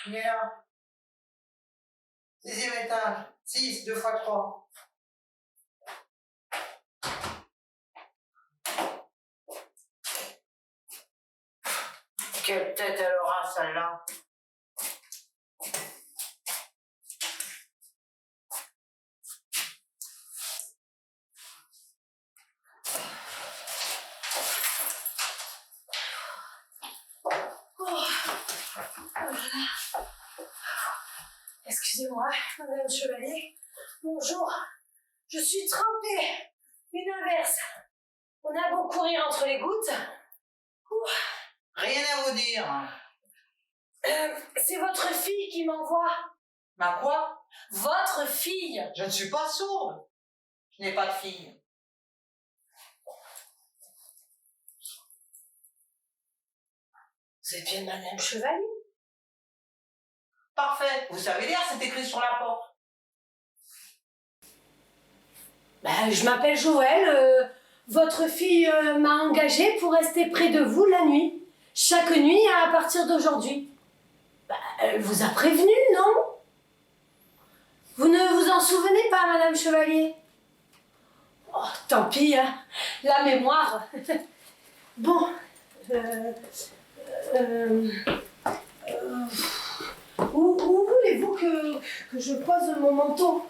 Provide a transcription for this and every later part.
Bien. 6e étage. 6, 2 fois 3. Quelle tête elle aura, celle-là? Excusez-moi, Madame Chevalier. Bonjour. Je suis trempée. Une inverse. On a beau courir entre les gouttes. Rien à vous dire. C'est votre fille qui m'envoie. Ma quoi? Votre fille. Je ne suis pas sourde. Je n'ai pas de fille. Vous êtes bien Madame Chevalier? Parfait. Vous savez lire, c'est écrit sur la porte. Je m'appelle Joël. Votre fille m'a engagée pour rester près de vous la nuit. Chaque nuit à partir d'aujourd'hui. Elle vous a prévenu, non? Vous ne vous en souvenez pas, Madame Chevalier? Oh, tant pis, hein. La mémoire. Bon. Où voulez-vous que je pose mon manteau?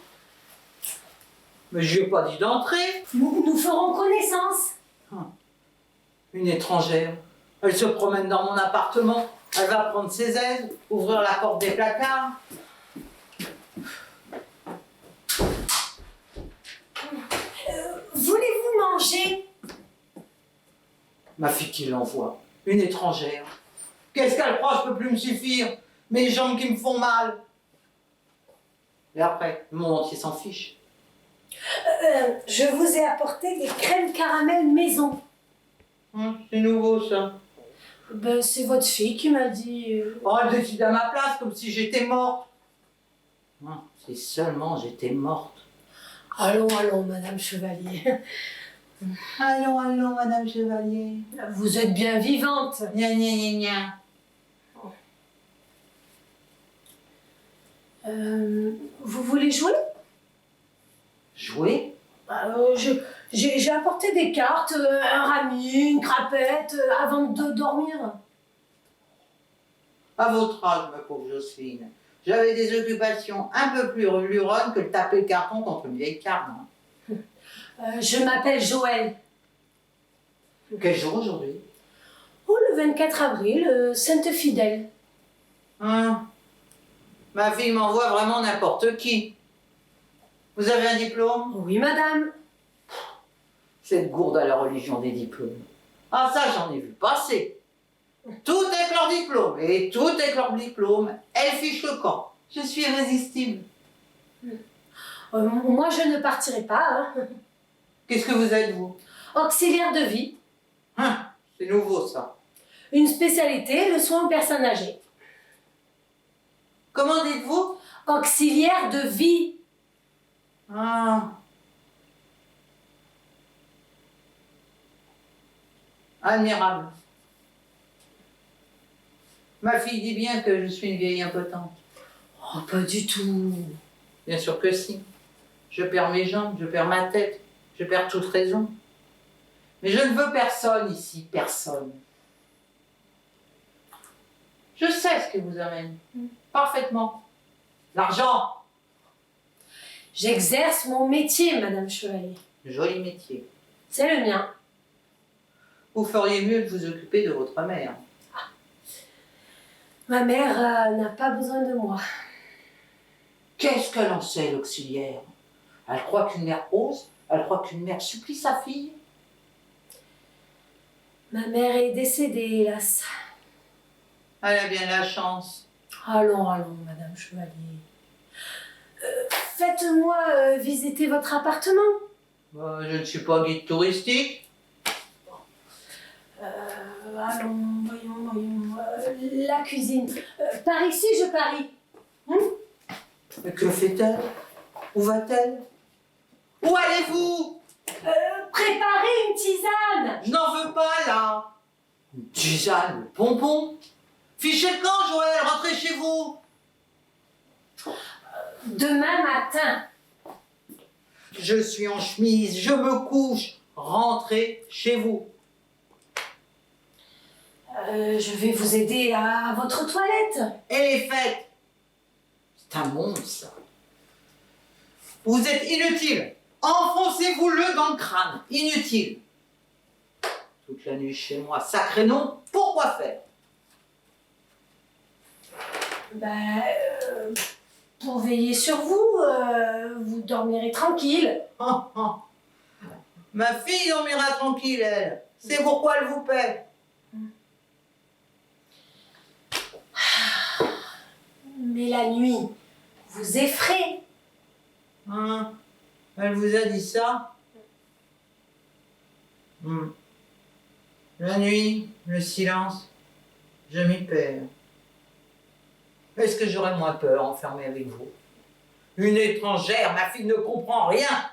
Mais je lui ai pas dit d'entrer. Nous ferons connaissance. Une étrangère. Elle se promène dans mon appartement. Elle va prendre ses aises, ouvrir la porte des placards. Voulez-vous manger? Ma fille qui l'envoie. Une étrangère. Qu'est-ce qu'elle croit? Je peux plus me suffire. Mes jambes qui me font mal. Et après, le monde entier s'en fiche. Je vous ai apporté des crèmes caramel maison. C'est nouveau, ça. C'est votre fille qui m'a dit... Oh, elle décide à ma place, comme si j'étais morte. Si seulement j'étais morte. Allons, Madame Chevalier. Allons, Madame Chevalier. Vous êtes bien vivante. Gna, gna, gna, gna. Vous voulez jouer? Jouer? J'ai apporté des cartes, un rami, une crapette, avant de dormir. À votre âge, ma pauvre Jocelyne, j'avais des occupations un peu plus luronnes que de taper le carton contre une vieille carne. Je m'appelle Joël. Quel jour aujourd'hui? Oh, le 24 avril, Sainte-Fidèle. Ma fille m'envoie vraiment n'importe qui. Vous avez un diplôme? Oui, madame. Cette gourde à la religion des diplômes. Ah, ça, j'en ai vu passer. Tout est leur diplôme, et tout est leur diplôme. Elle fiche le camp. Je suis irrésistible. Moi, je ne partirai pas. Hein. Qu'est-ce que vous êtes, vous? Auxiliaire de vie. C'est nouveau, ça. Une spécialité, le soin aux personnes âgées. Comment dites-vous? Auxiliaire de vie. Admirable. Ma fille dit bien que je suis une vieille impotente. Oh, pas du tout. Bien sûr que si. Je perds mes jambes, je perds ma tête, je perds toute raison. Mais je ne veux personne ici, personne. Je sais ce qui vous amène. Parfaitement. L'argent. J'exerce mon métier, Madame Chevalier. Joli métier. C'est le mien. Vous feriez mieux de vous occuper de votre mère. Ma mère n'a pas besoin de moi. Qu'est-ce qu'elle en sait, l'auxiliaire? Elle croit qu'une mère ose, elle croit qu'une mère supplie sa fille. Ma mère est décédée, hélas. Elle a bien la chance. Allons, Madame Chevalier. Faites-moi visiter votre appartement. Je ne suis pas guide touristique. Allons, voyons. La cuisine. Par ici, je parie. Mais que fait-elle? Où va-t-elle? Où allez-vous? Préparez une tisane. Je n'en veux pas, là. Une tisane, le pompon. Fichez le camp, Joël, rentrez chez vous. Demain matin. Je suis en chemise, je me couche. Rentrez chez vous. Je vais vous aider à votre toilette. Elle est faite. C'est un monstre, ça. Vous êtes inutile. Enfoncez-vous-le dans le crâne. Inutile. Toute la nuit chez moi. Sacré nom, pourquoi faire? Pour veiller sur vous, vous dormirez tranquille. Ma fille dormira tranquille, elle. C'est pourquoi elle vous paie. Mais la nuit vous effraie. Hein? Elle vous a dit ça? La nuit, le silence, je m'y perds. Est-ce que j'aurais moins peur enfermée avec vous? Une étrangère, ma fille ne comprend rien.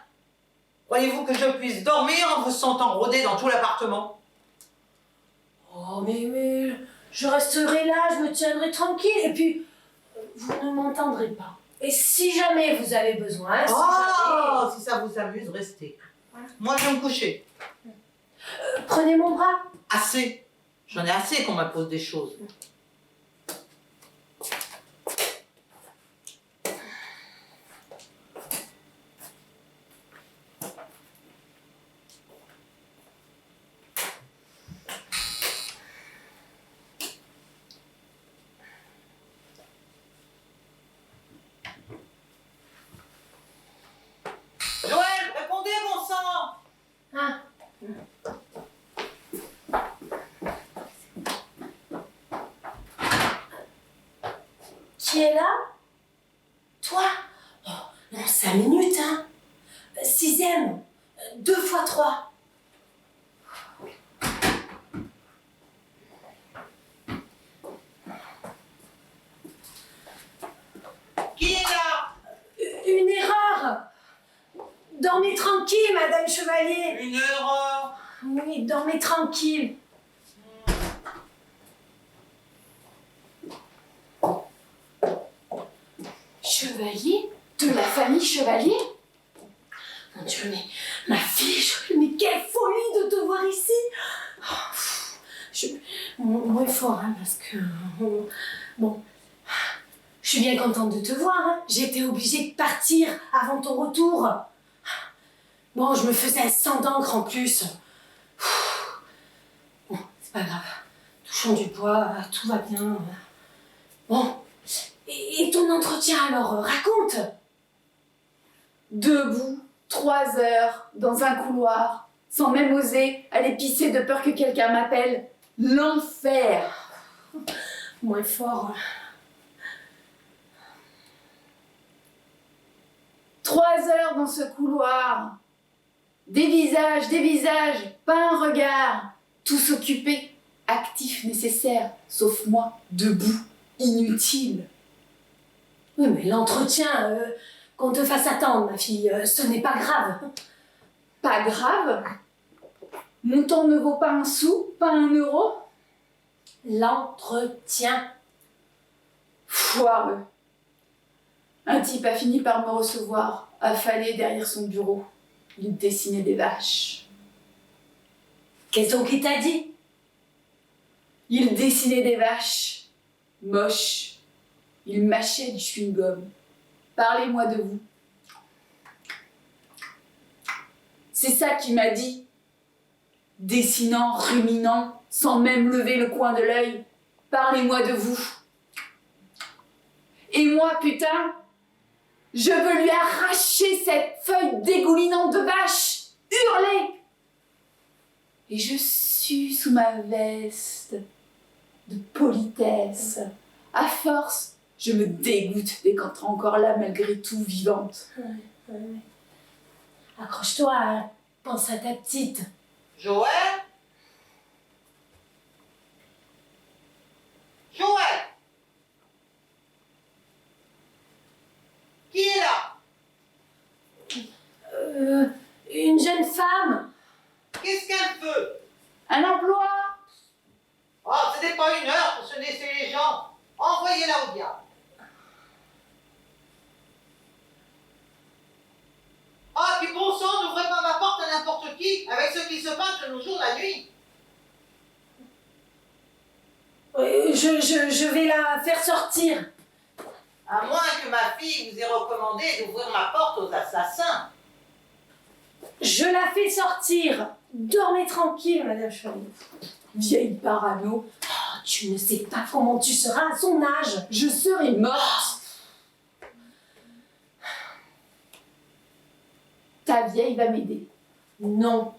Croyez-vous que je puisse dormir en vous sentant rôder dans tout l'appartement? Oh, mais je resterai là, je me tiendrai tranquille, et puis vous ne m'entendrez pas. Et si jamais vous avez besoin, Si ça vous amuse, restez. Moi, je vais me coucher. Prenez mon bras. Assez. J'en ai assez qu'on m'impose des choses. Joël, répondez, bon sang! Ah. Qui est là? Toi? Oh, non, 5 minutes, hein. 6e, 2 fois 3. Qui est là? Une erreur. Dormez tranquille, Madame Chevalier. Une erreur. Oui, dormez tranquille. Chevalier? De la famille Chevalier? Mon Dieu, mais ma fille, mais quelle folie de te voir ici. Moins fort, hein, parce que... Bon, je suis bien contente de te voir. Hein. J'étais obligée de partir avant ton retour. Bon, je me faisais un sang d'encre en plus. Bon, c'est pas grave. Touchons du bois, tout va bien. Bon, et ton entretien alors, raconte. Debout, 3 heures, dans un couloir, sans même oser aller pisser de peur que quelqu'un m'appelle. L'enfer! Moins fort. 3 heures dans ce couloir. Des visages, pas un regard. Tous occupés, actifs nécessaires, sauf moi, debout, inutile. Oui, mais l'entretien, qu'on te fasse attendre, ma fille, ce n'est pas grave. Pas grave. Mon temps ne vaut pas un sou, pas un euro. L'entretien. Foireux. Un type a fini par me recevoir, affalé derrière son bureau. Il dessinait des vaches. Qu'est-ce donc qu'il t'a dit? Il dessinait des vaches. Moches. Il mâchait du chewing-gum. Parlez-moi de vous. C'est ça qu'il m'a dit. Dessinant, ruminant, sans même lever le coin de l'œil. Parlez-moi de vous. Et moi, putain, je veux lui arracher cette feuille dégoulinante de vache. Hurler. Et je sue sous ma veste de politesse. À force, je me dégoûte dès qu'elle est encore là, malgré tout vivante. Ouais. Accroche-toi, hein. Pense à ta petite. Joël? Joël? Qui est là? Une jeune femme. Qu'est-ce qu'elle veut? Un emploi. Oh, ce n'est pas une heure pour se laisser les gens. Envoyez-la au diable. qui avec ce qui se passe de nos jours la nuit. Je vais la faire sortir. À moins que ma fille vous ait recommandé d'ouvrir ma porte aux assassins. Je la fais sortir. Dormez tranquille, Madame Chevalier. Vieille parano, Oh, tu ne sais pas comment tu seras à son âge. je serai morte. Ta vieille va m'aider. Non.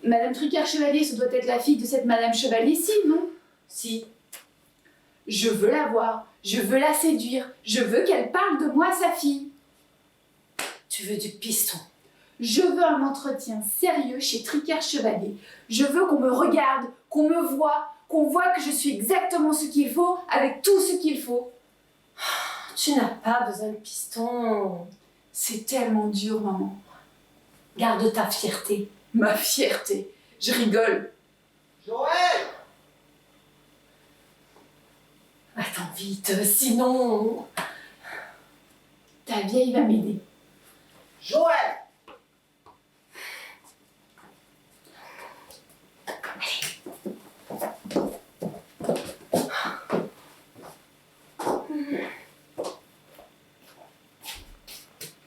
Madame Tricard-Chevalier, ce doit être la fille de cette Madame Chevalier-ci, non? Si. Je veux la voir, je veux la séduire, je veux qu'elle parle de moi à sa fille. Tu veux du piston. Je veux un entretien sérieux chez Tricard-Chevalier. Je veux qu'on me regarde, qu'on me voit, qu'on voit que je suis exactement ce qu'il faut, avec tout ce qu'il faut. Tu n'as pas besoin de piston. C'est tellement dur, maman. Garde ta fierté. Ma fierté. Je rigole. Joël! Attends vite, sinon... Ta vieille va m'aider. Joël!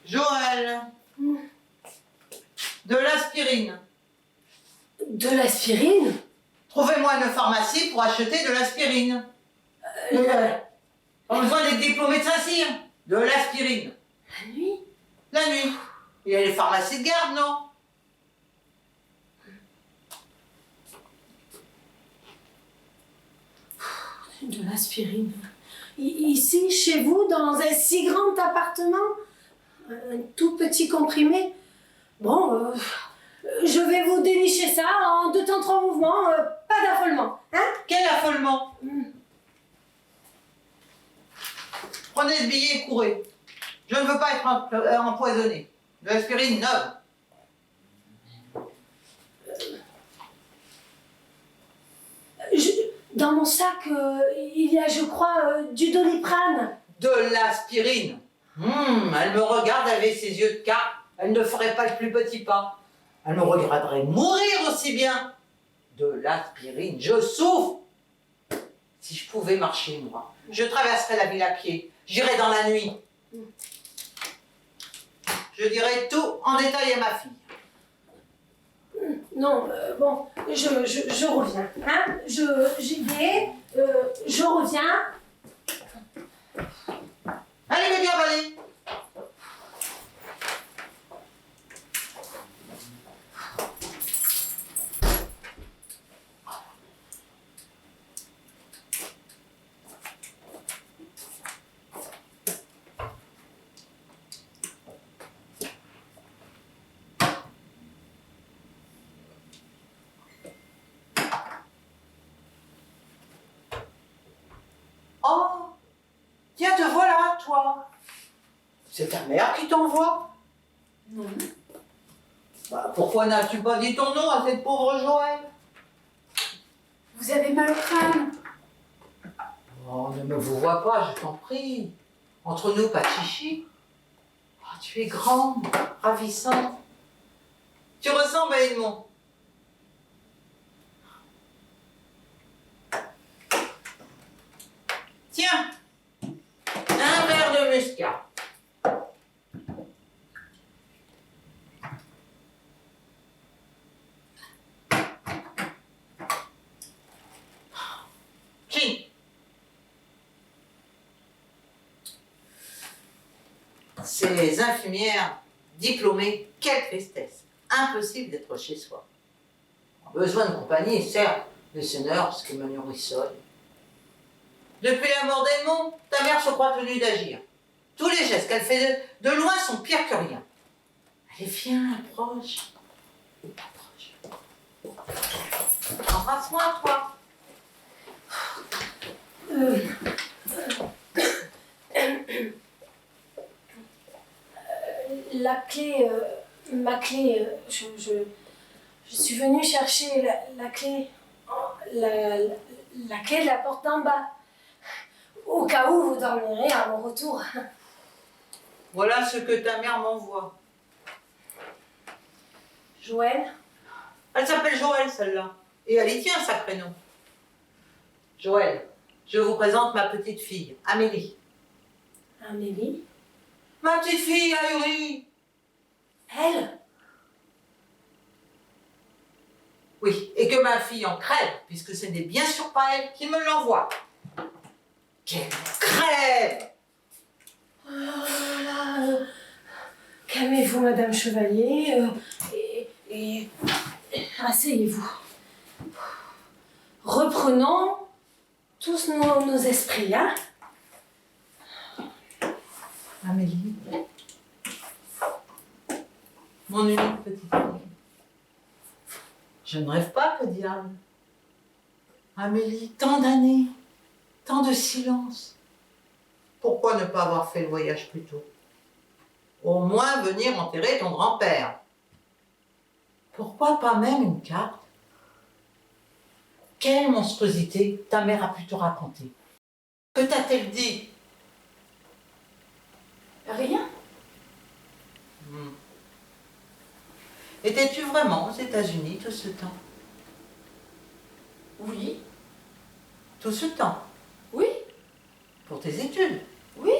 Joël! De l'aspirine. De l'aspirine? Trouvez-moi une pharmacie pour acheter de l'aspirine. Pas besoin d'être diplômé de Saint-Cyr. De l'aspirine. La nuit? La nuit. Il y a les pharmacies de garde, non? De l'aspirine. Ici, chez vous, dans un si grand appartement? Un tout petit comprimé? Bon, je vais vous dénicher ça en 2 temps 3 mouvements, pas d'affolement, hein? Quel affolement! Prenez ce billet et courez. Je ne veux pas être empoisonné. De l'aspirine neuve. Dans mon sac, il y a, je crois, du Doliprane. De l'aspirine. Elle me regarde avec ses yeux de carpe. Elle ne ferait pas le plus petit pas. Elle me regarderait mourir aussi bien. De l'aspirine. Je souffre. Si je pouvais marcher, moi, je traverserais la ville à pied. J'irais dans la nuit. Je dirais tout en détail à ma fille. Non, bon, je reviens, hein? J'y vais, je reviens. Allez, me dire, allez. Oh, tiens, te voilà, toi. C'est ta mère qui t'envoie? Non. Bah, pourquoi n'as-tu pas dit ton nom à cette pauvre Joël? Vous avez mal au crâne. Oh, ne me vous vois pas, je t'en prie. Entre nous, pas de chichi. Oh, tu es grande, ravissante. Tu ressembles à Edmond. Tiens, un verre de muscat. Chin. Ces infirmières diplômées, quelle tristesse. Impossible d'être chez soi. Besoin de compagnie, certes, le seigneur, parce que me nourrissonne. Depuis la mort d'Edmond, ta mère se croit tenue d'agir. Tous les gestes qu'elle fait de loin sont pires que rien. Allez, viens, approche. Approche. Embrasse-moi, toi. La clé, ma clé, je suis venue chercher la clé, la clé de la porte d'en bas, au cas où vous dormirez à mon retour. Voilà ce que ta mère m'envoie. Joël? Elle s'appelle Joël, celle-là. Et elle y tient, sa prénom. Joël, je vous présente ma petite fille, Amélie. Amélie? Ma petite fille, Ahuri. Elle? Oui, et que ma fille en crève, puisque ce n'est bien sûr pas elle qui me l'envoie. Qu'elle crève! Oh là là, calmez-vous, Madame Chevalier, et asseyez-vous. Reprenons tous nos esprits, hein? Amélie, mon unique petite fille. Je ne rêve pas, que diable. Amélie, tant d'années, tant de silence. Pourquoi ne pas avoir fait le voyage plus tôt? Au moins venir enterrer ton grand-père. Pourquoi pas même une carte? Quelle monstruosité ta mère a pu te raconter? Que t'a-t-elle dit? Rien. Étais-tu vraiment aux États-Unis tout ce temps? Oui. Tout ce temps? Oui. Pour tes études? Oui.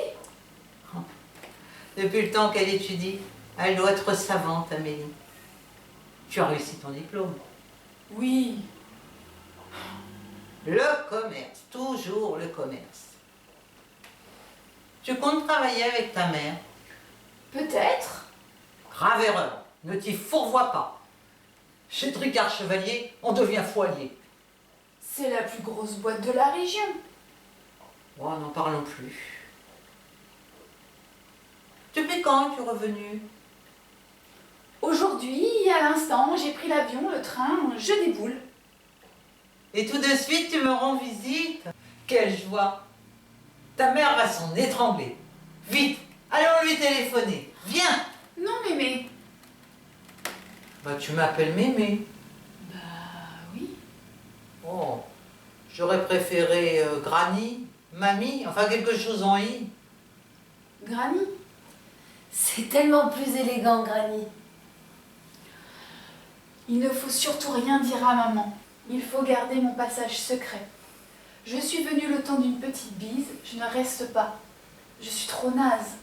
Depuis le temps qu'elle étudie, elle doit être savante, Amélie. Tu as réussi ton diplôme. Oui. Le commerce, toujours le commerce. Tu comptes travailler avec ta mère? Peut-être. Grave erreur, ne t'y fourvoie pas. Chez Tricard Chevalier, on devient foilier. C'est la plus grosse boîte de la région. Oh, n'en parlons plus. Depuis quand es-tu revenu? Aujourd'hui, à l'instant, j'ai pris l'avion, le train, je déboule. Et tout de suite, tu me rends visite? Quelle joie! Ta mère va s'en étrangler. Vite, allons lui téléphoner. Viens! Non, mémé. Bah, tu m'appelles Mémé. Bah oui. Oh, j'aurais préféré Granny, Mamie, enfin quelque chose en i. Granny. C'est tellement plus élégant, Granny. Il ne faut surtout rien dire à maman. Il faut garder mon passage secret. Je suis venue le temps d'une petite bise, je ne reste pas. Je suis trop naze.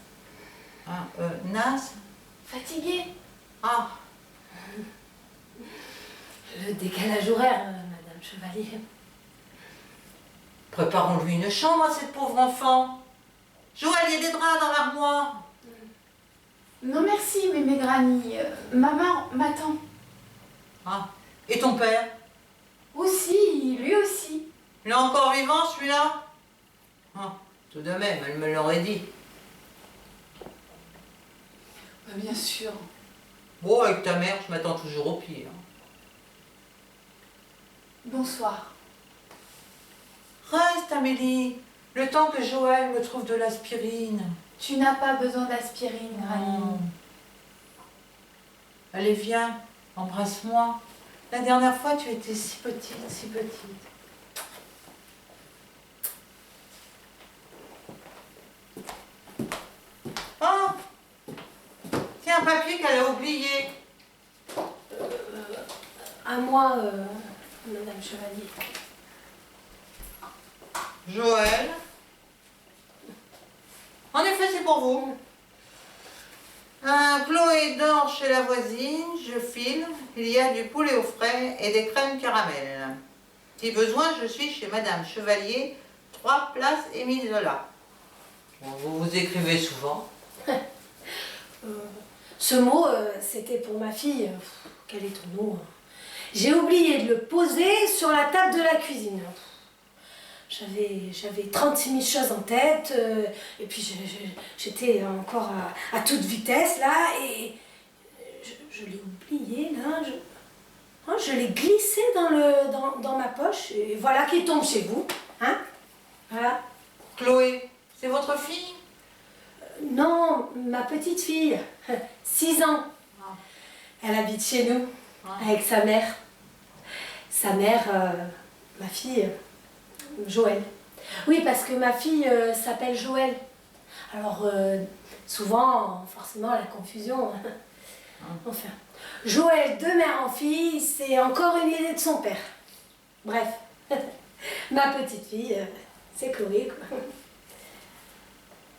Ah, naze? Fatiguée. Ah, Le décalage horaire, Madame Chevalier. préparons-lui une chambre à cette pauvre enfant. Joël, il y a des draps dans l'armoire. Non merci, mémé Granny. Maman m'attend. Ah, et ton père? Aussi, lui aussi. Il est encore vivant, celui-là? Ah, tout de même, elle me l'aurait dit. Bah, bien sûr. Bon, avec ta mère, je m'attends toujours au pire. Bonsoir. Reste, Amélie, le temps que Joël me trouve de l'aspirine. Tu n'as pas besoin d'aspirine, Granny. Oh. Allez, viens, embrasse-moi. La dernière fois, tu étais si petite, si petite. Oh! Tiens, un papier qu'elle a oublié. À moi, Madame Chevalier. Joël. En effet, c'est pour vous. Chloé dort chez la voisine, je file. Il y a du poulet au frais et des crèmes caramel. Si besoin, je suis chez Madame Chevalier, 3 places Émile Zola. Bon, vous écrivez souvent. Ce mot, c'était pour ma fille. Quel est ton mot? J'ai oublié de le poser sur la table de la cuisine. J'avais 36 000 choses en tête, et puis j'étais encore à toute vitesse là, et je l'ai oublié là, je l'ai glissé dans ma poche, et voilà qu'il tombe chez vous, hein, voilà. Chloé, c'est votre fille? Non, ma petite fille, 6 ans, elle habite chez nous, avec sa mère. Sa mère, ma fille, Joël. Oui, parce que ma fille s'appelle Joël. Alors, souvent, forcément, la confusion. Enfin, Joël de mère en fille, c'est encore une idée de son père. Bref, ma petite fille, c'est Chloé, quoi.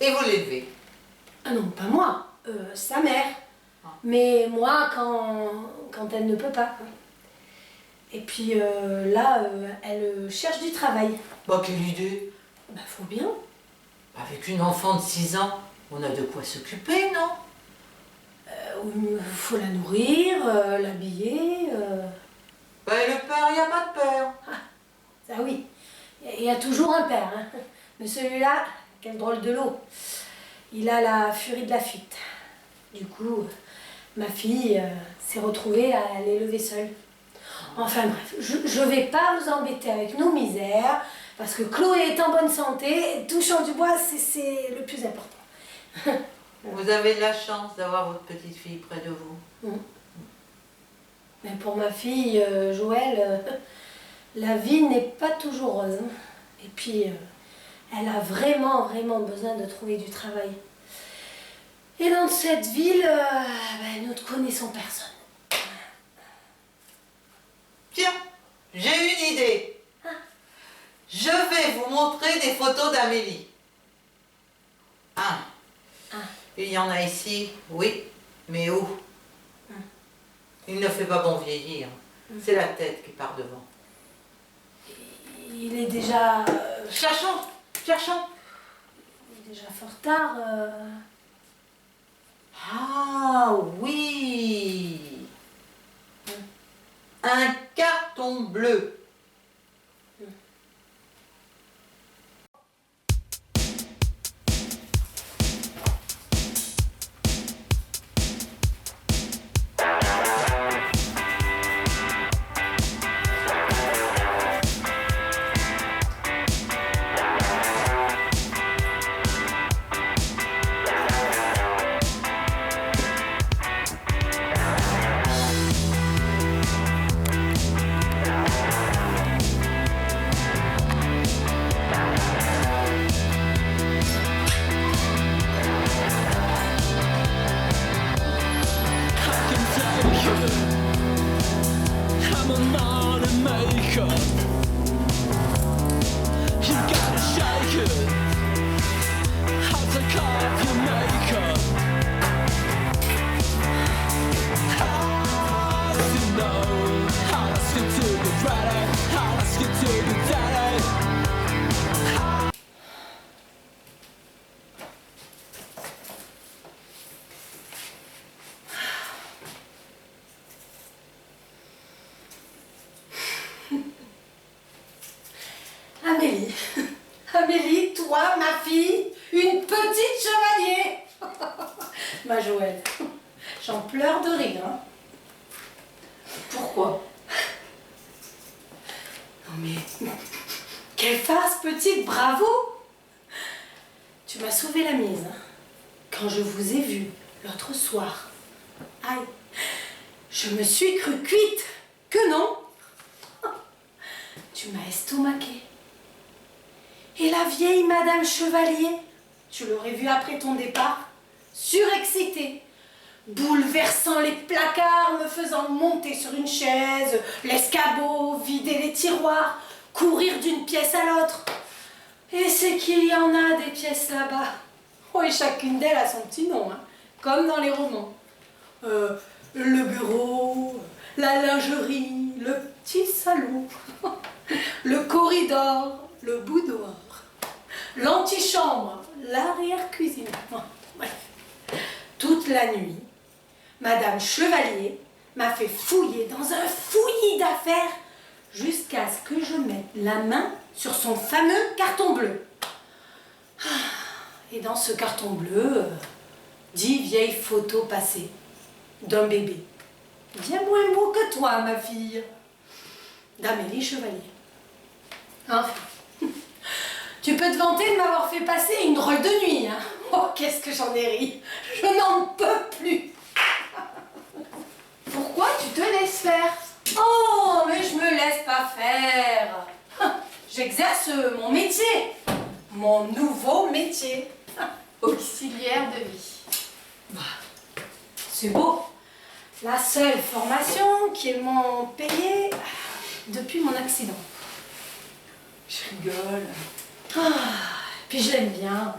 Et vous l'élevez? Ah non, pas moi, sa mère. Mais moi, quand elle ne peut pas, quoi. Et puis là, elle cherche du travail. Bah, quelle idée! Bah, faut bien. Avec une enfant de 6 ans, on a de quoi s'occuper, non? Faut la nourrir, l'habiller. Bah, et le père, il n'y a pas de père. Ah oui, il y a toujours un père, hein. Mais celui-là, quel drôle de lot. Il a la furie de la fuite. Du coup, ma fille s'est retrouvée à l'élever seule. Enfin bref, je vais pas vous embêter avec nos misères, parce que Chloé est en bonne santé, et touchant du bois, c'est le plus important. Vous avez de la chance d'avoir votre petite fille près de vous. Mais pour ma fille, Joël, la vie n'est pas toujours rose, hein. Et puis, elle a vraiment besoin de trouver du travail. Et dans cette ville, nous ne connaissons personne. Tiens, j'ai une idée. Je vais vous montrer des photos d'Amélie. Il y en a ici, oui, mais où? Il ne fait pas bon vieillir. C'est la tête qui part devant. Il est déjà... Cherchons. Il est déjà fort tard. Ah oui. Un carton bleu. I'm a money maker. You gotta shake it. How to carve your makeup. How to know how to skip to the Friday, how to skip to the daddy. Amélie, toi, ma fille, une petite chevalier. Ma Joël, j'en pleure de rire, hein. Pourquoi? Non mais, quelle farce petite, bravo. Tu m'as sauvé la mise, hein. Quand je vous ai vu l'autre soir, aïe, je me suis crue cuite, que non. Tu m'as estomaqué. Et la vieille Madame Chevalier, tu l'aurais vue après ton départ, surexcitée, bouleversant les placards, me faisant monter sur une chaise, l'escabeau, vider les tiroirs, courir d'une pièce à l'autre. Et c'est qu'il y en a des pièces là-bas. Oh, et chacune d'elles a son petit nom, hein, comme dans les romans. Le bureau, la lingerie, le petit salon, le corridor, le boudoir, l'antichambre, l'arrière-cuisine. Bref, toute la nuit, Madame Chevalier m'a fait fouiller dans un fouillis d'affaires jusqu'à ce que je mette la main sur son fameux carton bleu. Et dans ce carton bleu, 10 vieilles photos passées d'un bébé, bien moins beau que toi, ma fille, d'Amélie Chevalier. Enfin, tu peux te vanter de m'avoir fait passer une drôle de nuit, hein. Oh, qu'est-ce que j'en ai ri. Je n'en peux plus. Pourquoi tu te laisses faire? Oh, mais je me laisse pas faire. J'exerce mon métier, mon nouveau métier. Auxiliaire de vie. C'est beau, La seule formation qu'ils m'ont payée depuis mon accident. Je rigole. Puis je l'aime bien.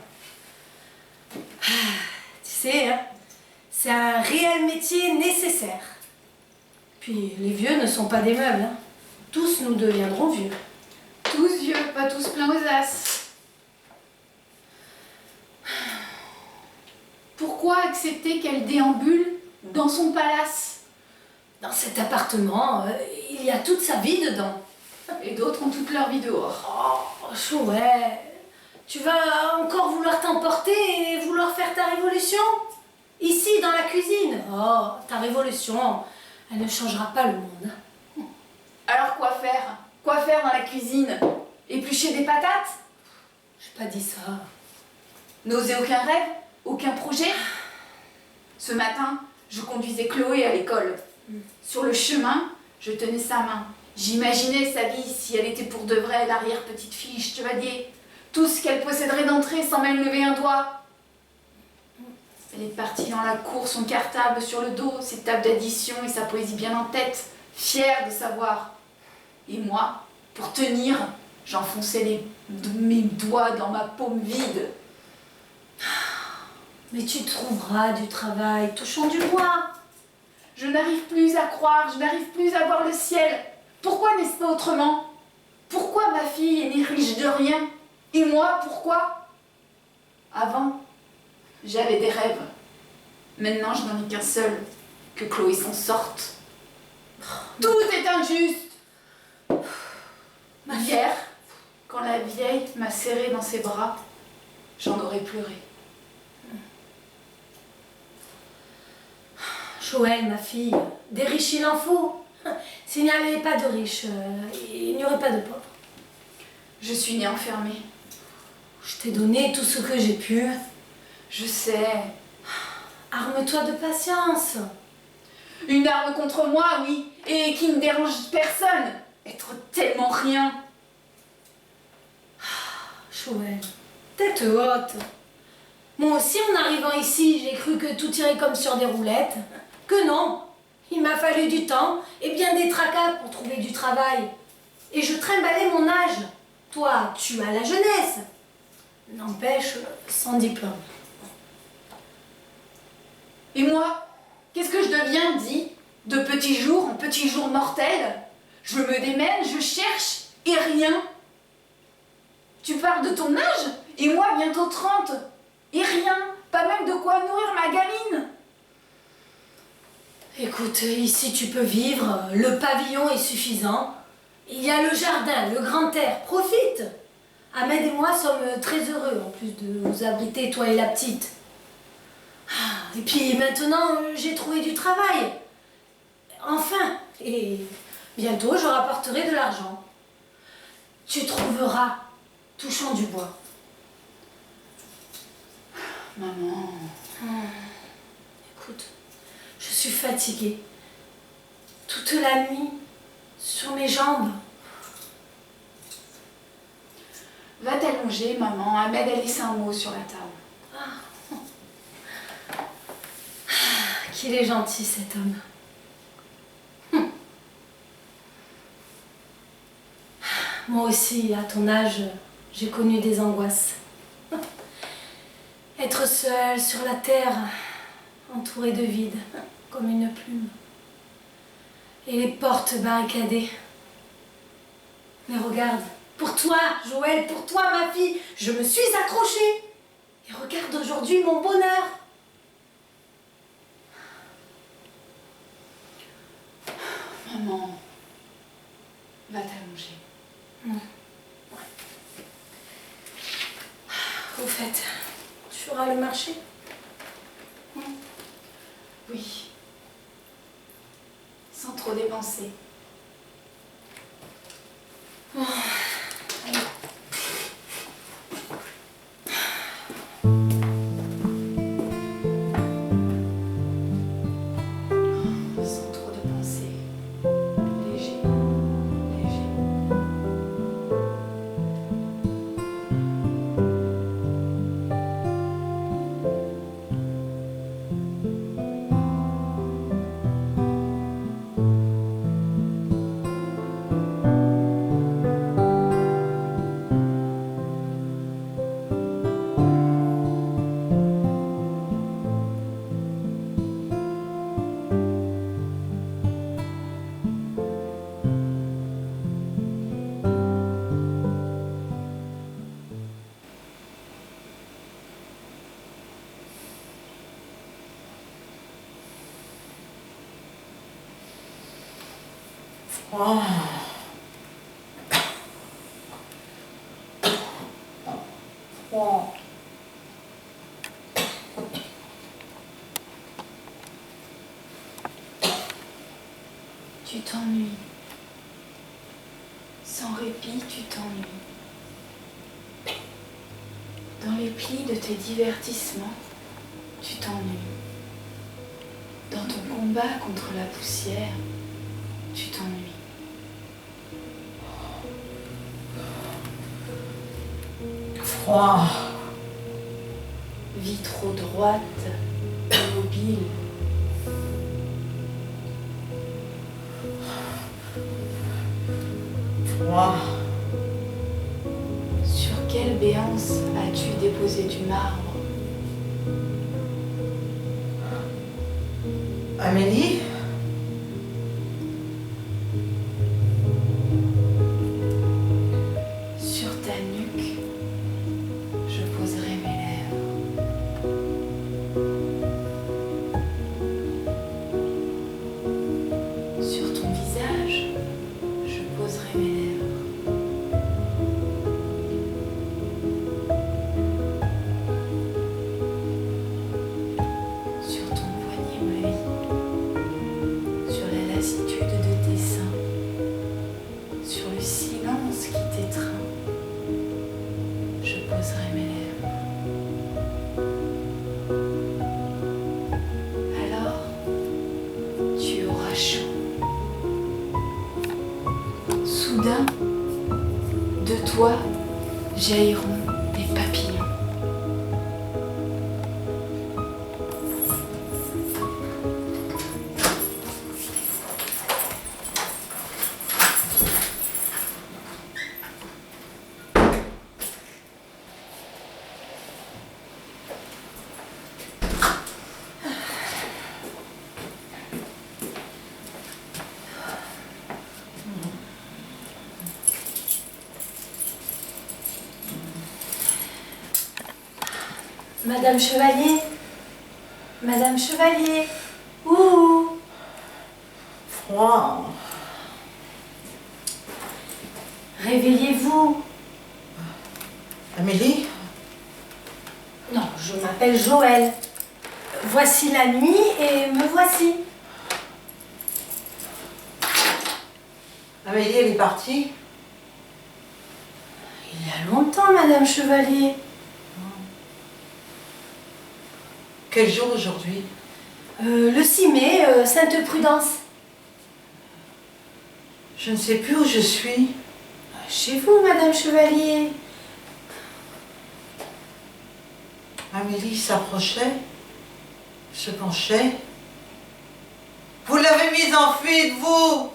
Tu sais, hein, c'est un réel métier nécessaire. Puis les vieux ne sont pas des meubles. Hein. Tous nous deviendrons vieux. Tous vieux, pas tous pleins aux as. Pourquoi accepter qu'elle déambule dans son palace? Dans cet appartement, il y a toute sa vie dedans. Et d'autres ont toute leur vie dehors. Oh, chouette. Tu vas encore vouloir t'emporter et vouloir faire ta révolution? Ici, dans la cuisine. Oh, ta révolution, elle ne changera pas le monde. Alors quoi faire? Quoi faire dans la cuisine? Éplucher des patates? J'ai pas dit ça. N'oser aucun rêve? Aucun projet? Ce matin, je conduisais Chloé à l'école. Sur le chemin, je tenais sa main. J'imaginais sa vie si elle était pour de vrai l'arrière-petite-fille chevalier. Tout ce qu'elle posséderait d'entrée sans même lever un doigt. Elle est partie dans la cour, son cartable sur le dos, ses tables d'addition et sa poésie bien en tête, fière de savoir. Et moi, pour tenir, j'enfonçais mes doigts dans ma paume vide. Mais tu trouveras du travail, touchons du bois. Je n'arrive plus à croire, je n'arrive plus à voir le ciel. Pourquoi n'est-ce pas autrement? Pourquoi ma fille est née riche de rien? Et moi, pourquoi? Avant, j'avais des rêves. Maintenant, je n'en ai qu'un seul, que Chloé s'en sorte. Tout est injuste. Hier, quand la vieille m'a serrée dans ses bras, j'en aurais pleuré. Joël, ma fille, des riches il en faut. S'il n'y avait pas de riches, il n'y aurait pas de pauvres. Je suis née enfermée. Je t'ai donné tout ce que j'ai pu. Je sais. Arme-toi de patience. Une arme contre moi, oui, et qui ne dérange personne. Être tellement rien. Joël, tête haute. Moi aussi, en arrivant ici, j'ai cru que tout irait comme sur des roulettes. Que non. Il m'a fallu du temps et bien des tracas pour trouver du travail. Et je trimballais mon âge. Toi, tu as la jeunesse. N'empêche, sans diplôme. Et moi, qu'est-ce que je deviens, dis? De petits jours en petits jours mortels? Je me démène, je cherche, et rien. Tu parles de ton âge? Et moi, bientôt 30. Et rien, pas même de quoi nourrir ma gamine. Écoute, ici tu peux vivre, le pavillon est suffisant. Il y a le jardin, le grand air, profite. Ahmed et moi sommes très heureux en plus de vous abriter, toi et la petite. Et puis maintenant, j'ai trouvé du travail. Enfin, et bientôt je rapporterai de l'argent. Tu trouveras, touchant du bois. Maman. Écoute, je suis fatiguée. Toute la nuit, sur mes jambes. Va t'allonger, maman. Ahmed a laissé un mot sur la table. Qu'il est gentil cet homme. Moi aussi, à ton âge, j'ai connu des angoisses. Être seule sur la terre, entourée de vide, comme une plume. Et les portes barricadées. Mais regarde, pour toi, Joël, pour toi, ma fille, je me suis accrochée. Et regarde aujourd'hui mon bonheur. Maman, va t'allonger. Au fait, tu feras le marché? Oui. Sans trop dépenser. Sans trop dépenser. Léger, léger. Oh. Oh. Tu t'ennuies. Sans répit, tu t'ennuies. Dans les plis de tes divertissements, tu t'ennuies. Dans ton combat contre la poussière, tu t'ennuies. Froid. Vie trop droite, immobile. Froid. Sur quelle béance as-tu déposé du marbre? Amélie? Sur ta nuque, je poserai mes lèvres. Sur ton visage, je poserai mes lèvres. Sur ton poignet, ma vie. Sur la lassitude de tes seins. Sur le silence qui t'étreint, je poserai mes lèvres. Alors, tu auras chaud. Soudain, de toi jailliront des papillons. Madame Chevalier? Madame Chevalier? Ouh! Froid. Réveillez-vous! Amélie? Non, je m'appelle Joël. Voici la nuit et me voici. Amélie, elle est partie? Il y a longtemps, Madame Chevalier. Quel jour aujourd'hui? Le 6 mai, Sainte-Prudence. Je ne sais plus où je suis. Chez vous, Madame Chevalier. Amélie s'approchait, se penchait. Vous l'avez mise en fuite, vous!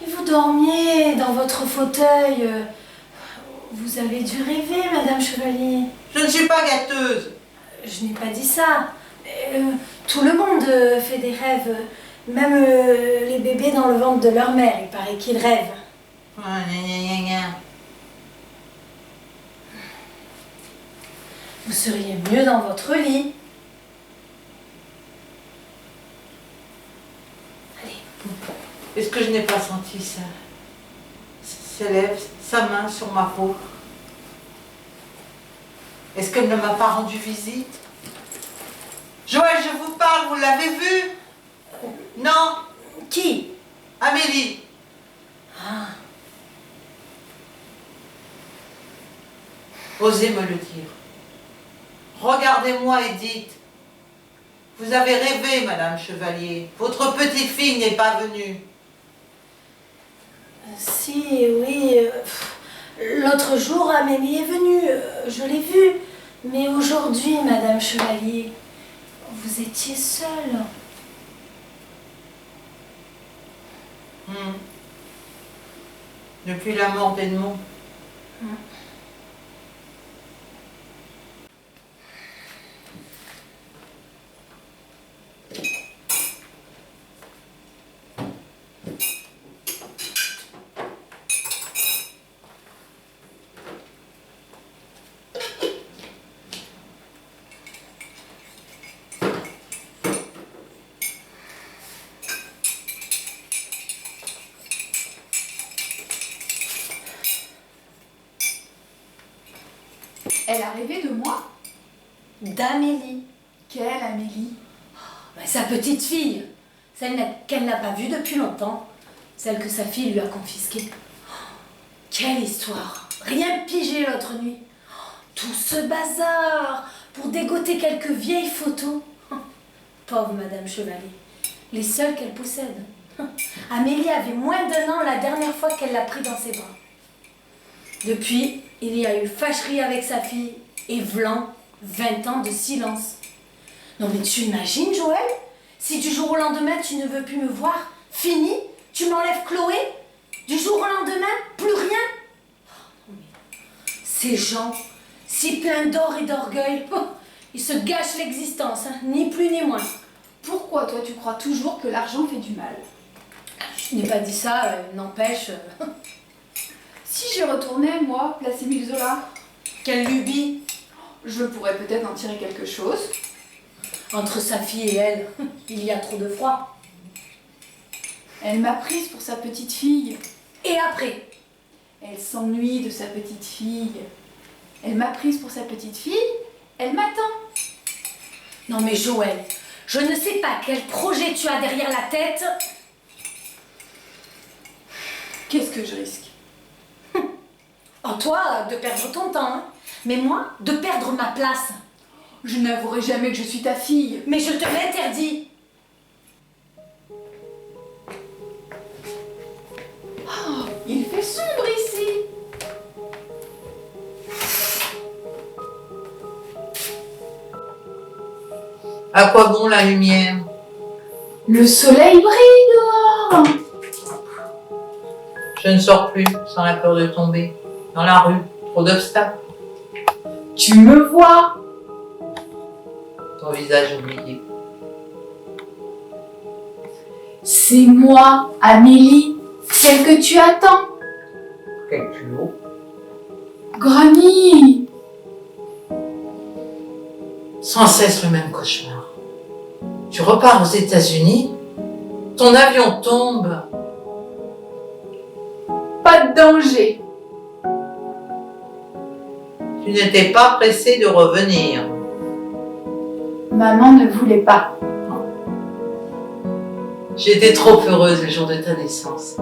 Et vous dormiez dans votre fauteuil. Vous avez dû rêver, Madame Chevalier. Je ne suis pas gâteuse. Je n'ai pas dit ça. Tout le monde fait des rêves. Même les bébés dans le ventre de leur mère, il paraît qu'ils rêvent. Ah, gna, gna, gna, gna. Vous seriez mieux dans votre lit. Allez. Est-ce que je n'ai pas senti ça? Ses lèvres, sa main sur ma peau. Est-ce qu'elle ne m'a pas rendu visite? Joël, je vous parle, vous l'avez vu? Non? Qui? Amélie. Ah, Osez me le dire. Regardez-moi et dites. Vous avez rêvé, Madame Chevalier. Votre petite fille n'est pas venue. si, oui. L'autre jour, Amélie est venue. Je l'ai vue. Mais aujourd'hui, Madame Chevalier, vous étiez seule. Depuis la mort d'Edmond. Elle a rêvé de moi? D'Amélie. Quelle Amélie? Ben, sa petite fille. Celle qu'elle n'a pas vue depuis longtemps. Celle que sa fille lui a confisquée. Quelle histoire! Rien pigé l'autre nuit. Tout ce bazar pour dégoter quelques vieilles photos. Pauvre Madame Chevalier. Les seules qu'elle possède. Amélie avait moins d'1 an la dernière fois qu'elle l'a pris dans ses bras. Depuis, il y a eu fâcherie avec sa fille et v'lan 20 ans de silence. Non mais tu imagines, Joël? Si du jour au lendemain tu ne veux plus me voir, fini, tu m'enlèves Chloé? Du jour au lendemain, plus rien? Oh, ces gens, si pleins d'or et d'orgueil, ils se gâchent l'existence, hein, ni plus ni moins. Pourquoi toi tu crois toujours que l'argent fait du mal? Je n'ai pas dit ça, n'empêche. Si je retournais, moi, place Émile Zola, Quelle lubie! je pourrais peut-être en tirer quelque chose. Entre sa fille et elle, il y a trop de froid. Elle m'a prise pour sa petite fille. Et après? Elle s'ennuie de sa petite fille. Elle m'a prise pour sa petite fille. Elle m'attend. Non mais Joël, je ne sais pas quel projet tu as derrière la tête. Qu'est-ce que je risque? En toi, de perdre ton temps, hein. Mais moi, de perdre ma place. Je n'avouerai jamais que je suis ta fille. Mais je te l'interdis. Oh, il fait sombre ici. À quoi bon la lumière? Le soleil brille dehors. Je ne sors plus sans la peur de tomber. Dans la rue, trop d'obstacles. Tu me vois. Ton visage oublié. C'est moi, Amélie, celle que tu attends. Quel culot. Granny. Sans cesse le même cauchemar. Tu repars aux États-Unis, ton avion tombe. Pas de danger. Tu n'étais pas pressé de revenir. Maman ne voulait pas. J'étais trop heureuse le jour de ta naissance.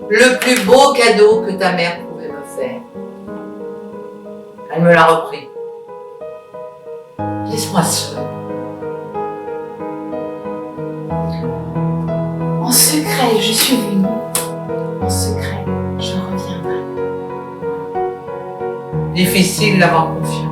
Le plus beau cadeau que ta mère pouvait me faire. Elle me l'a repris. Laisse-moi seule. En secret, je suis venue. En secret, je reviendrai. Difficile d'avoir confiance.